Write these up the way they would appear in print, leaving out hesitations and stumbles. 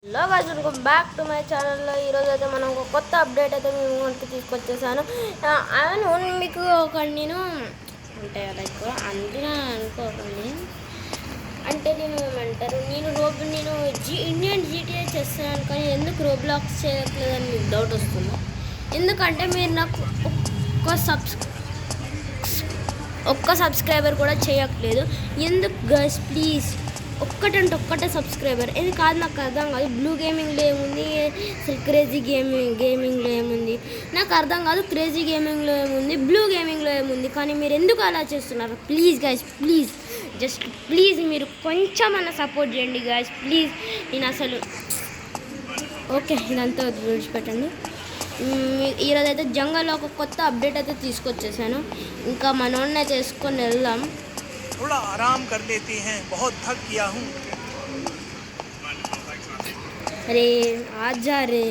Hello guys, welcome back to my ఛానల్లో. ఈరోజు అయితే మనం ఒక కొత్త అప్డేట్ అయితే మేము ముందుకు తీసుకొచ్చేసాను. అవును, మీకు ఒక నేను అంటే లైక్ అందులో అనుకోకండి. అంటే నేను ఏమంటారు, నేను ఇండియన్ జీటీఏ చేస్తున్నాను, కానీ ఎందుకు రోబ్లాక్స్ చేయట్లేదని మీకు డౌట్ వస్తుంది. ఎందుకంటే మీరు నాకు ఒక్క సబ్స్క్రైబర్ కూడా చేయట్లేదు. ఎందుకు గైస్, ప్లీజ్ ఒక్కటే సబ్స్క్రైబర్. ఇది కాదు, నాకు అర్థం కాదు. బ్లూ గేమింగ్లో ఏముంది, అసలు క్రేజీ గేమింగ్లో ఏముంది నాకు అర్థం కాదు. క్రేజీ గేమింగ్లో ఏముంది, బ్లూ గేమింగ్లో ఏముంది, కానీ మీరు ఎందుకు అలా చేస్తున్నారు? Please guys, please, just please మీరు కొంచెం అన్న సపోర్ట్ చేయండి గైస్, ప్లీజ్. నేను అసలు ఓకే, ఇదంతా విడిచిపెట్టండి. ఈరోజు అయితే జంగల్లో ఒక కొత్త అప్డేట్ అయితే తీసుకొచ్చేసాను. ఇంకా మనోడిని అయితే వేసుకొని వెళ్దాం. थोड़ा आराम कर लेते हैं, बहुत थक गया हूँ. अरे आजा रे,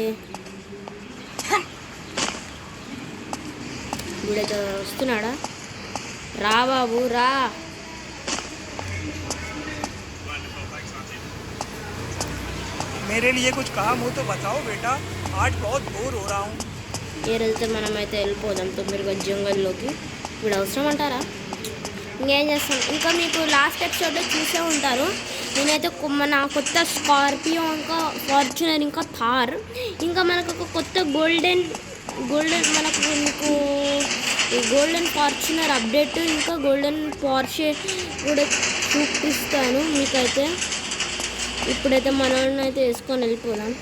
వీడైతే వస్తున్నాడా? రా బాబు రా. मेरे लिए कुछ काम हो तो बताओ बेटा, आज बहुत बोर हो रहा हूँ. ఏ రోజైతే మనమైతే వెళ్ళిపోదాం తొందరగా జంగల్లోకి. వీడు అవసరం అంటారా? ఇంకేం చేస్తాను. ఇంకా మీకు లాస్ట్ ఎపిసోడ్లో చూసే ఉంటారు, నేనైతే మన కొత్త స్కార్పియో, ఇంకా ఫార్చునర్, ఇంకా థార్, ఇంకా మనకు ఒక కొత్త గోల్డెన్ మనకు మీకు గోల్డెన్ ఫార్చునర్ అప్డేట్, ఇంకా గోల్డెన్ పార్షే కూడా చూపిస్తాను మీకైతే. ఇప్పుడైతే మనల్ని అయితే వేసుకొని వెళ్ళిపోదాం.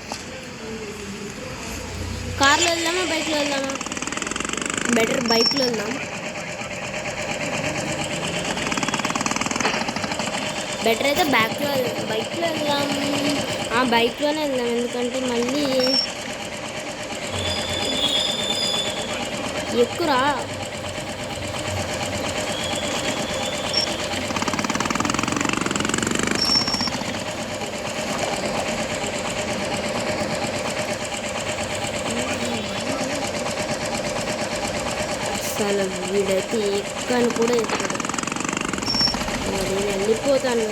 కార్లో వెళ్దామా, బైక్లో వెళ్దామా? బెటర్ బైక్లో వెళ్దాం. బెటర్ అయితే బైక్లో వెళ్దాం. బైక్లోనే వెళ్దాం, ఎందుకంటే మళ్ళీ ఎక్కురా. అసలు వీడైతే ఎక్కని కూడా ఎక్కడు. నేను వెళ్ళిపోతాను.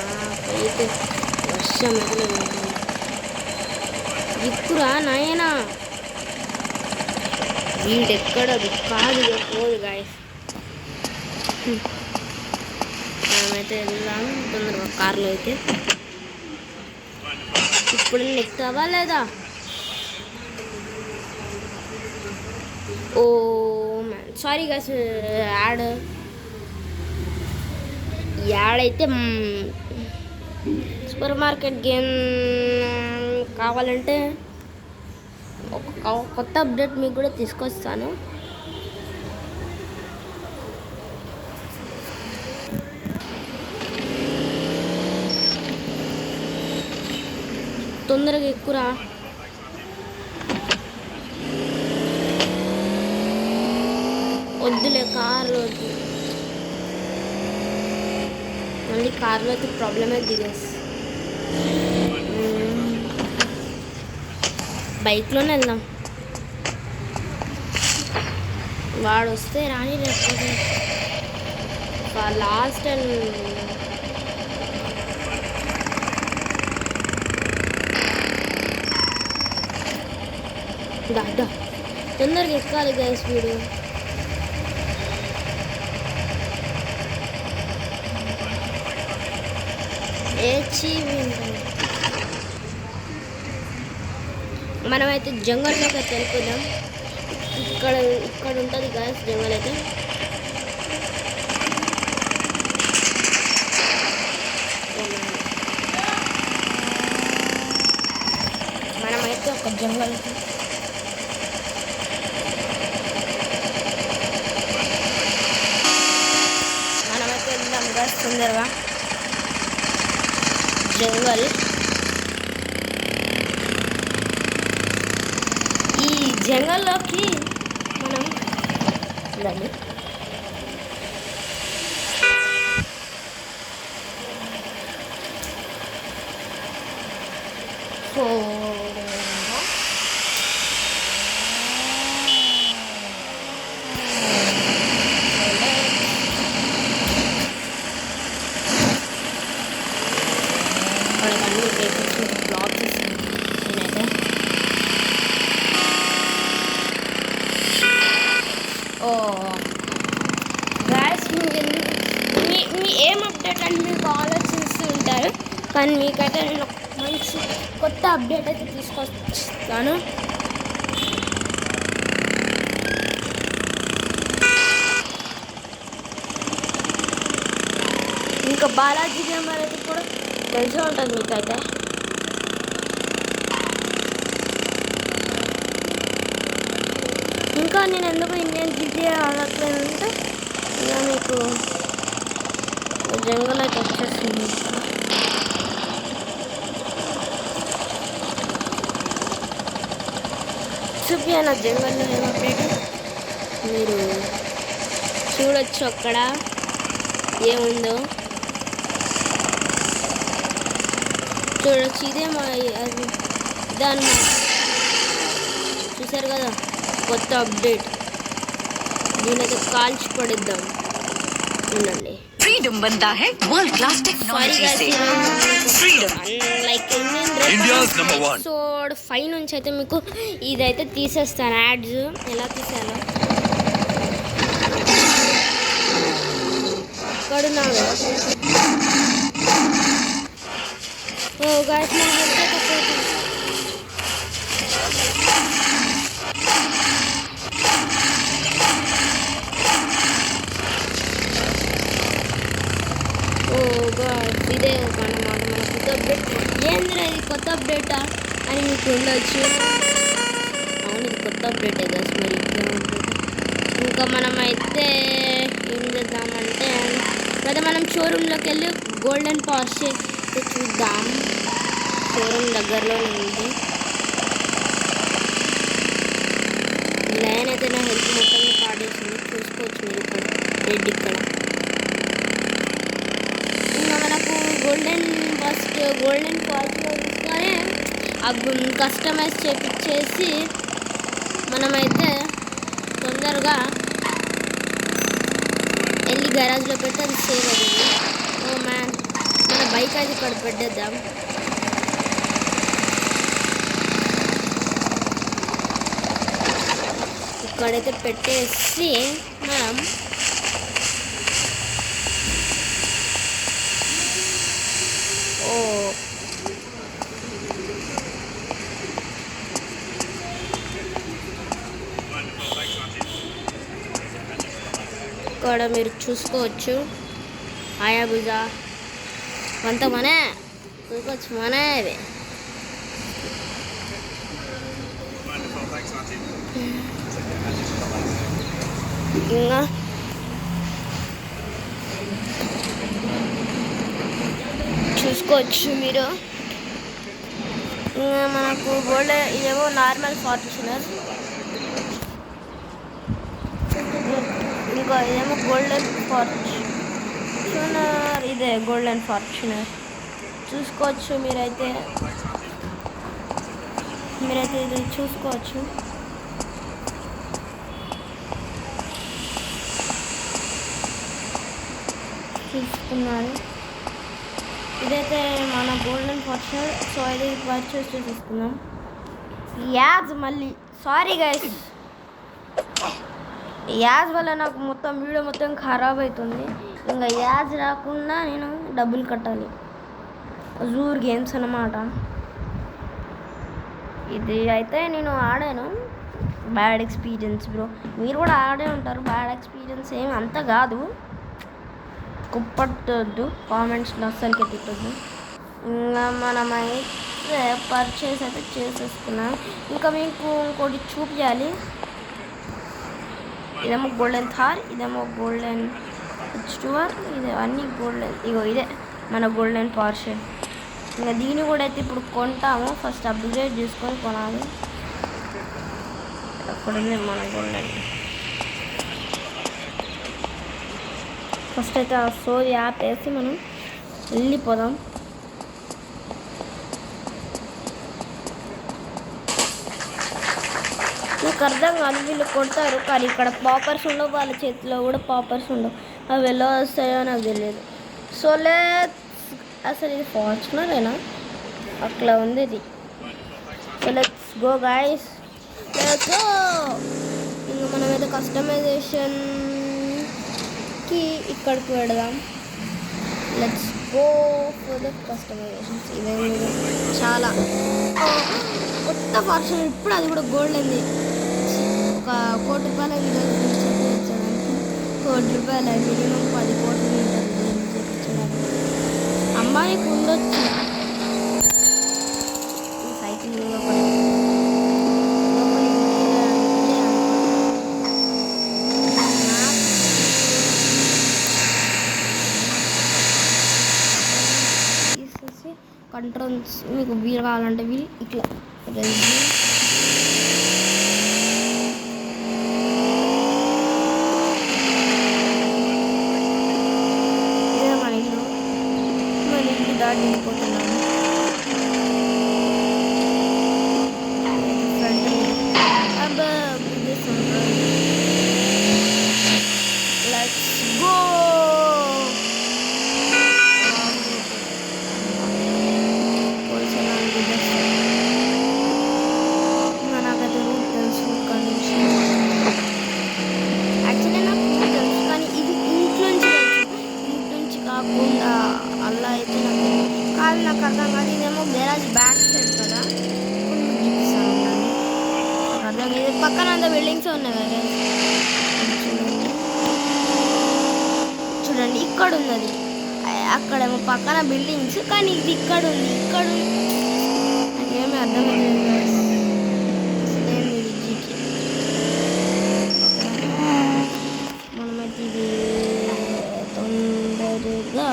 నాకైతే వర్షం ఎక్కడ ఎక్కురా నాయనా. వీడెక్కడది కాదు పోదు గాయస్. మేమైతే వెళ్దాం తొందరగా కార్లో అయితే. ఇప్పుడు ఎక్కుతావా లేదా? Oh man, sorry guys. Add అయితే సూపర్ మార్కెట్ గేమ్ కావాలంటే ఒక కొత్త అప్డేట్ మీకు కూడా తీసుకొస్తాను. తొందరగా ఎక్కురా. వద్దులే, కార్లో వద్దు. మళ్ళీ కార్లో అయితే ప్రాబ్లమే దిగేసి బైక్లోనే వెళ్దాం. వాడు వస్తే రాని, లేకపోతే లాస్ట్ అండ్ దా తొందరగా ఎక్కాలి గైస్. వీడు మనమైతే జంగల్లోకి అయితే వెళ్ళిపోదాం. ఇక్కడ ఉంటుంది గాయస్ జంగల్ అయితే. మనమైతే ఒక జంగల్ మనమైతే వెళ్దాం గాయస్ తొందరగా జంగల్. ఈ జంగల్లోకి మనం వెళ్ళాలి. సో మనకు అన్ని బ్లాక్స్ కానీ మీకైతే నేను మంచి కొత్త అప్డేట్ అయితే తీసుకొస్తాను. ఇంకా బాలాజీ గేమర్ అయితే కూడా తెలిసే ఉంటుంది మీకైతే. ఇంకా నేను ఎందుకు ఇండియన్ జీటీఏ ఆడట్లేదంటే ఇంకా మీకు జంగల్ అయితే వచ్చేస్తుంది. చూపియాన జంగల్లో ఏం అప్డేట్ మీరు చూడొచ్చు అక్కడ ఏముందో చూడొచ్చు. ఇదే మా అది దాని చూసారు కదా కొత్త అప్డేట్. దీనైతే కాల్చి పడిద్దాం ఉండండి. फ्रीडम बनता है वर्ल्ड क्लास टेक्नोलॉजी से freedom like India's number one. Episode 5 నుంచి అయితే మీకు ఇదైతే తీసేస్తాను యాడ్స్ ఎలా తీసాను అక్కడున్నాను. ఓ గాయ్స్ నేను వెళ్తే ఇదే అన్నమాట మన కొత్త అప్డేట్. ఏందిరా ఇది కొత్త అప్డేటా అని మీకు ఉండొచ్చు. అవును ఇది కొత్త అప్డేటే కదా. మరి ఇంకా మనమైతే ఏం చేద్దామంటే లేదా మనం షోరూంలోకి వెళ్ళి గోల్డెన్ పార్షే చూద్దాం. షోరూమ్ దగ్గరలోనే ఉంది. లైన్ అయితే నా హెల్త్ మొత్తం పాడేసింది చూసుకోవచ్చు మీరు ఇక్కడ రెడ్ ఇక్కడ. ఇంకా మనకు గోల్డెన్ క్వాలిటీలో తీసుకొని కస్టమైజ్ చేపించేసి మనమైతే తొందరగా వెళ్ళి గరాజ్లో పెట్టి అది సేవ్ అయ్యింది. ఓ మ్యాన్ మన బైక్ అది ఇక్కడ పెట్టేద్దాం. ఇక్కడైతే పెట్టేసి మనం ఇక్కడ మీరు చూసుకోవచ్చు. ఆయాబుజా అంత మనే చూసుకోవచ్చు మనే ఇవి. ఇంకా చూసుకోవచ్చు మీరు. ఇంకా మనకు గోల్డ్ ఇదేమో నార్మల్ ఫార్చునర్, ఇంకా ఇదేమో గోల్డెన్ ఫార్చునర్. ఇదే గోల్డెన్ ఫార్చునర్ చూసుకోవచ్చు మీరైతే ఇది చూసుకోవచ్చు. చూసుకున్నారు ఇదైతే మన గోల్డెన్ ఫార్చునర్. సో ఇది పర్చేస్ చేసుకున్నాం. యాడ్స్ మళ్ళీ సారీ గైస్, యాడ్స్ వల్ల నాకు మొత్తం వీడియో మొత్తం ఖరాబ్ అవుతుంది. ఇంకా యాడ్స్ రాకుండా నేను డబ్బులు కట్టాలి. జూర్ గేమ్స్ అన్నమాట. ఇది అయితే నేను ఆడాను, బ్యాడ్ ఎక్స్పీరియన్స్ బ్రో. మీరు కూడా ఆడే ఉంటారు. బ్యాడ్ ఎక్స్పీరియన్స్ ఏమి అంత కాదు. కుప్పట్టొద్దు కామెంట్స్లో అస్సలకి తిట్టొద్దు. ఇంకా మనమైతే పర్చేస్ అయితే చేసేసుకున్నాం. ఇంకా మీకు ఇంకోటి చూపించాలి. ఇదేమో గోల్డెన్ థార్, ఇదేమో గోల్డెన్ H2R, ఇది అన్నీ గోల్డెన్. ఇగో ఇదే మన గోల్డెన్ పార్షే. ఇంకా దీన్ని కూడా అయితే ఇప్పుడు కొంటాము. ఫస్ట్ అప్గ్రేడ్ చేసుకొని కొనాలి. అక్కడుంది మన గోల్డెన్. ఫస్ట్ అయితే ఆ సోది యాప్ వేసి మనం వెళ్ళిపోదాం. నాకు అర్థం కాదు, వీళ్ళు కొడతారు కానీ ఇక్కడ పాపర్స్ ఉండవు, వాళ్ళ చేతిలో కూడా పాపర్స్ ఉండవు. అవి ఎలా వస్తాయో నాకు తెలియదు. సో అసలు ఇది ఫార్చునరేనా? అట్లా ఉంది ఇది. So let's go guys, let's go. ఇంకా మనమైతే కస్టమైజేషన్కి ఇక్కడికి పెడదాం. Let's go for the customisations. ఇదే చాలా కొత్త వర్షన్ ఇప్పుడు, అది కూడా గోల్డ్ అయింది. ఒక ₹1,00,00,000 అయింది చేయించడానికి. ₹1,00,00,000 అయింది. మినిమం 10 కోట్లు ఉంటుంది చేయించడానికి. అమ్మాయికి ఉండొచ్చు ఈ సైకిల్ కంట్రోల్స్. మీకు వీలు కావాలంటే వీలు ఇట్లా ఇదే మన ఇల్లు దాటి వెళ్ళిపోతున్నాను. Let's go. నాకైతే రూట్ తెలుసు యాక్చువల్లీ నాకు రూట్ తెలుసు, కానీ ఇది ఇంట్లోంచి కాకుండా అలా అయితే నాకు కాదు. నాకు అర్థం కాదు. ఇదేమో గ్యారేజ్ బ్యాక్ సైడ్ కదా. అర్థం ఇది పక్కన అంత బిల్డింగ్స్ ఉన్నాయి కదా. చూడండి ఇక్కడ ఉంది అది, అక్కడేమో పక్కన బిల్డింగ్స్, కానీ ఇది ఇక్కడ ఉంది. నాకేమీ అర్థమవుతుంది. మనమైతే ఇది తొందరగా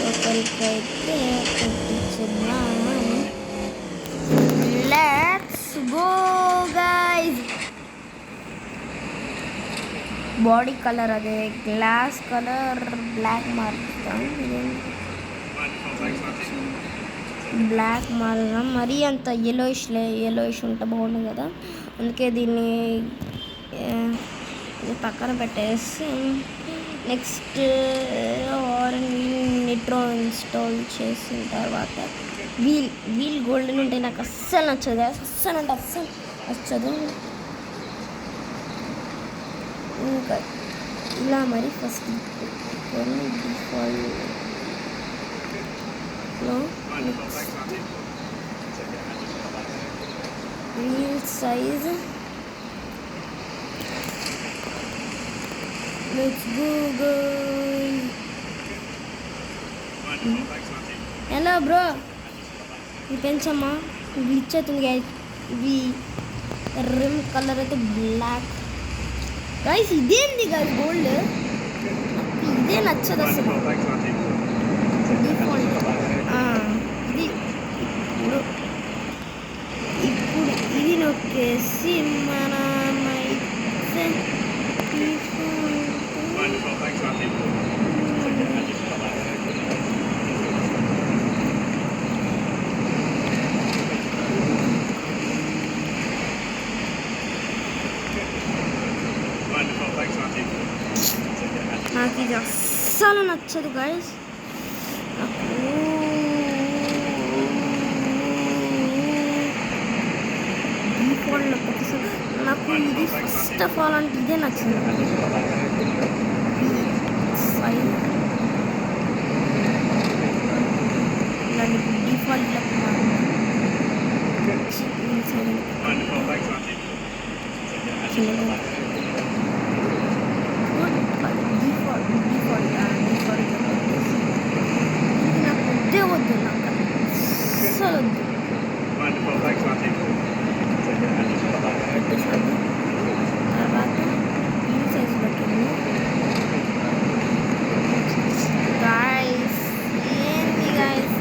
ఒకరికైతే కొట్టించున్నాము. Let's go guys. Body colour అదే, గ్లాస్ కలర్ బ్లాక్ మారుస్తాం. బ్లాక్ మారడం మరీ అంత ఎలోయిష్ ఉంటే బాగుంది కదా. అందుకే దీన్ని పక్కన పెట్టేసి నెక్స్ట్ నిట్రో ఇన్స్టాల్ చేసిన తర్వాత వీల్ గోల్డెన్ ఉంటే నాకు అస్సలు నచ్చదు. అస్సలు నచ్చదు. ఇంకా ఇలా మరి ఫస్ట్ డిఫాల్ట్లో wheel size let's go. Hello bro, ఇది పెంచమ్మా. గ్లిచ్ అవుతుంది గైస్. ఇది రిమ్ కలర్ అయితే బ్లాక్ గైస్. ఇదేంది గైస్ గోల్డ్? ఇదే నచ్చదు అసలు. డిఫాల్ట్ ఇది ఇప్పుడు ఇది నొక్కేసి మనమైతే నాకు ఇది అస్సలు నచ్చదు గైస్. డిఫాల్ట్లో నాకు ఇది ఫస్ట్ ఆఫ్ ఆల్ అంటే ఇదే నచ్చింది. ఇలాంటి డిఫాల్ట్లో నాకు వద్దే వద్దు. నాకు అస్సలు వద్దు. పెట్టేసాను. తర్వాత ఈ సైజులోకి గాయస్. ఏంటి గాయస్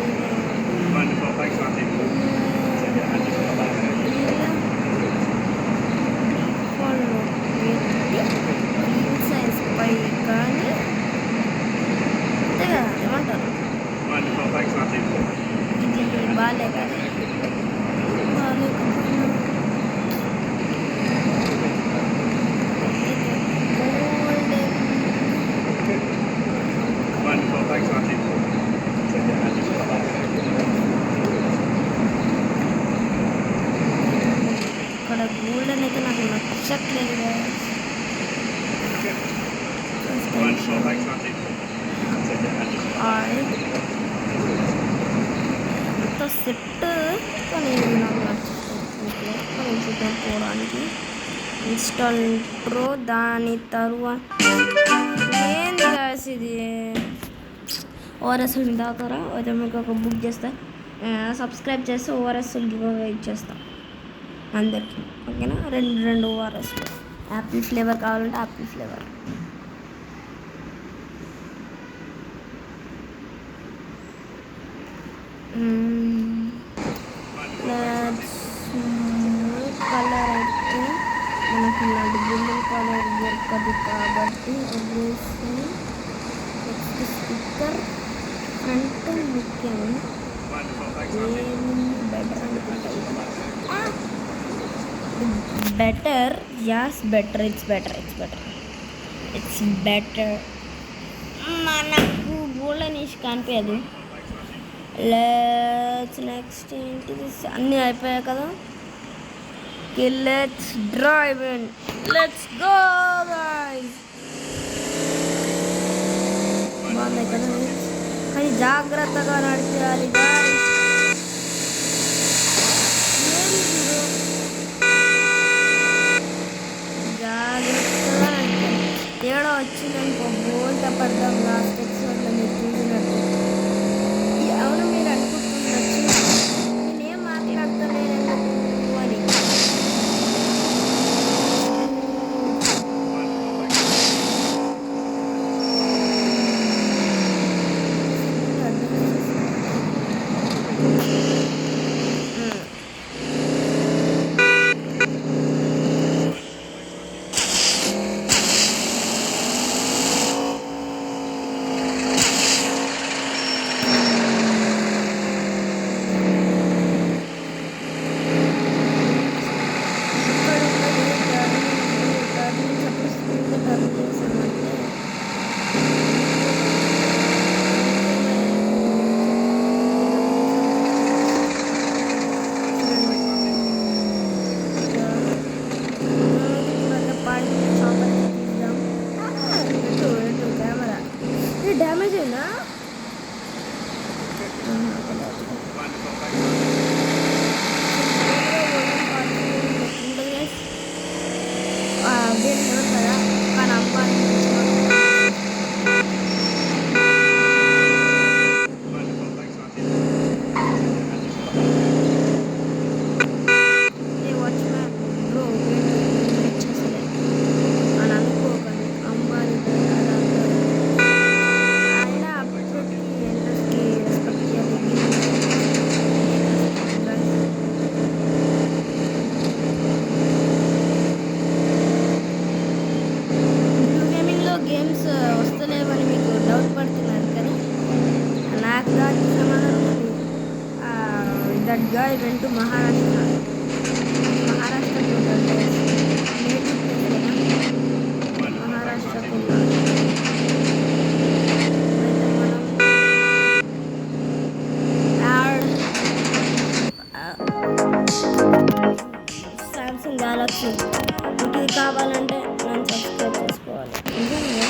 సైజ్ పై కానీ అంతే కదా, ఏమంటారు? ఇది బాగాలేక ఇక్కడ గోల్డెన్ అయితే నాకు నచ్చట్లేదు. I సెట్ కానీ నాకు నచ్చుతుంది చూద్దాం పోవడానికి ఇన్స్టాల్ ఇంట్రో దాని తరువాత ఏంది guys ఇది ఓఆర్ఎస్ఎల్ మీద అవుతారా అయితే మీకు ఒక బుక్ చేస్తా సబ్స్క్రైబ్ చేస్తే ఓఆర్ఎస్ఎల్ గివ్ అవే ఇచ్చేస్తా అందరికి ఓకేనా రెండు ఓఆర్ఎస్ యాపిల్ ఫ్లేవర్ కావాలంటే యాపిల్ ఫ్లేవర్ కలర్ అయితే మనకి ఇలాంటి గోల్డెన్ కలర్ దొరకదు కాబట్టి నెక్స్ట్ స్పీకర్ ఫ్రంట్ ముఖ్యం బెటర్ అనుకుంటా better as better it's better మనకు బోల్డనిష్ కనిపించదు నెక్స్ట్ ఏంటి అన్నీ అయిపోయాయి కదా let's drive in let's go guys బాగుంది కదా కానీ జాగ్రత్తగా నడిచేయాలి జాగ్రత్తగా నడిచేయాలి తేడా వచ్చిందనుకో బోల్ట్ పడ్డాం లాస్ట్ ఎపిసోడ్లో మీరు చూసినట్టు అవును మీరు అనుకుంటున్నచ్చు నేనేం మాట్లాడతలేను ఎందుకు అని డ్యామేజ్ అయినా కదా కానీ అబ్బాయి వాచ్మ్యాన్ బ్రో ఇచ్చేసలే అని అనుకోకండి అమ్మాయి అయినా అప్పటికి ఎల్లరికి రెస్పెక్ట్ చేయాలి గేమింగ్లో గేమ్స్ వస్తలేవని మీకు డౌట్ పడుతున్నారు కానీ నాకు దానికి సమాధానం ఉంది that guy went to Maharashtra మహారాష్ట్రకు సామ్సంగ్ గ్యాలక్సీ మీకు ఇది కావాలంటే నన్ను సబ్స్క్రైబ్ చేసుకోవాలి నిజంగా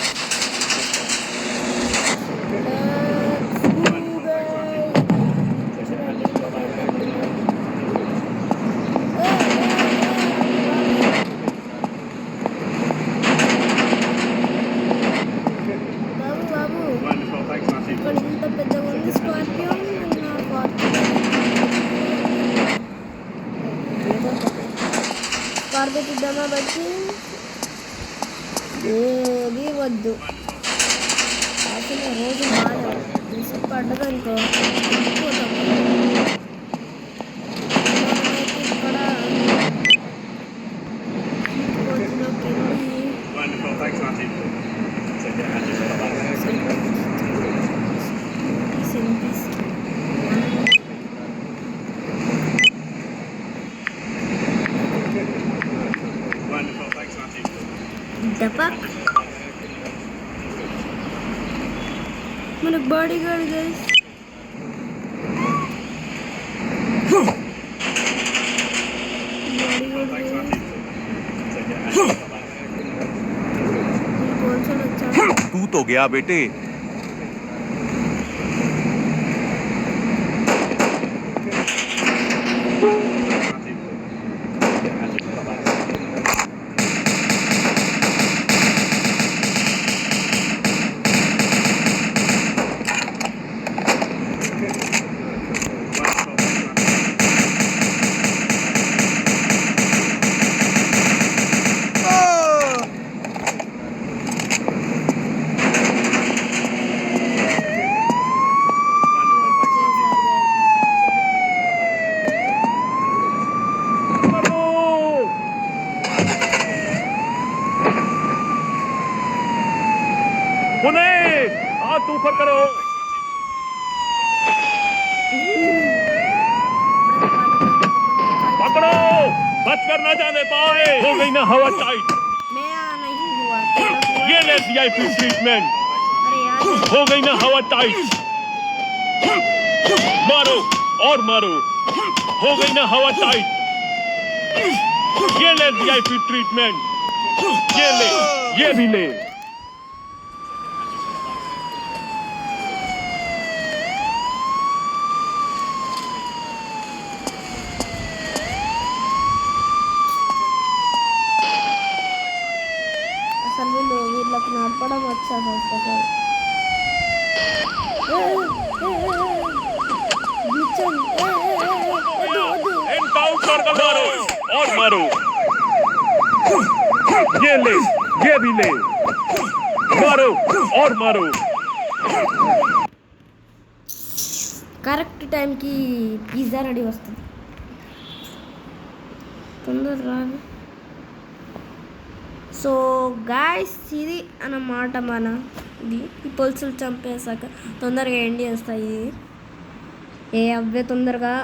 బాబు ఇక్కడ ఇంత పెద్దగా ఉంది స్కార్పియో స్కార్పియో చూద్దామా బట్టి ఏది వద్దు అసలు రోజు బాగాలేదు పడ్డదనుకో పోతాం ఇక్కడ దపాక్ మనకు బాడీ గార్డ్ గైస్ तू तो गया बेटे ऊपर करो पकड़ो बच कर ना जाने पाए हो गई ना हवा टाइट मेरा नहीं हुआ तेरा हुआ। ये ले वीआईपी ट्रीटमेंट अरे यार हो गई ना हवा टाइट मारो और मारो हो गई ना हवा टाइट ये ले वीआईपी ट्रीटमेंट ये ले ये भी ले అసలు వీళ్ళు వీళ్ళకి నడపడం వచ్చా ఫస్ట్ ఆఫ్ ఆల్ एनकाउंटर कर मारो और मारो ये ले ये भी ले मारो और मारो కరెక్ట్ టైంకి పిజ్జా రెడీ వస్తుంది తొందర రాదు సో గాయస్ ఇది అన్నమాట మన ఇది ఈ పొలుసులు చంపేశాక తొందరగా ఎండ్ చేస్తాయి ఇది ఏ అవే తొందరగా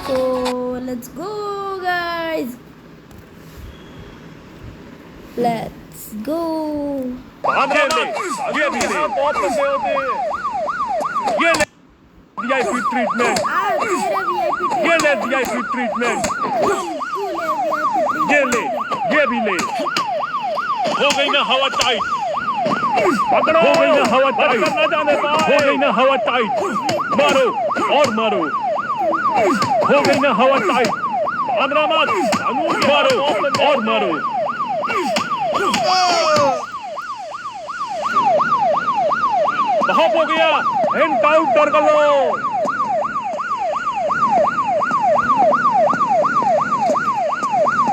so let's go guys let's go ये भी ले बहुत लंबे होते ये ले वीआईपी ट्रीटमेंट ये ले वीआईपी ट्रीटमेंट ये ले ये भी ले हो गई ना हवा टाइट पकड़ो हो गई ना हवा टाइट ना जाने पाए हो गई ना हवा टाइट मारो और मारो हो गई ना हवा टाइट भागना मत मारो और मारो बहुत हो गया एनकाउंटर कर लो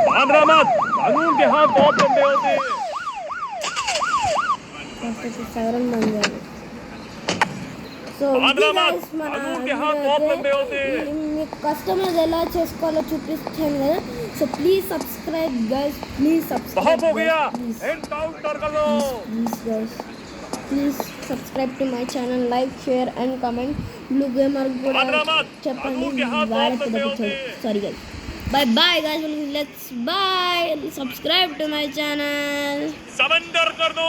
भागना मत कानून के हाथ बहुत लंबे होते हैं సగరం మంది సో कानून के हाथ बहुत लंबे होते हैं మీకు కస్టమర్స్ ఎలా చేసుకోవాలో చూపిస్తాను కదా so please subscribe guys please subscribe बहुत हो गया एनकाउंटर कर लो please guys please subscribe to my channel like share and comment blue gamer కూడా చెప్పండి వాడితే sorry guys bye bye guys let's bye subscribe to my channel surrender कर दो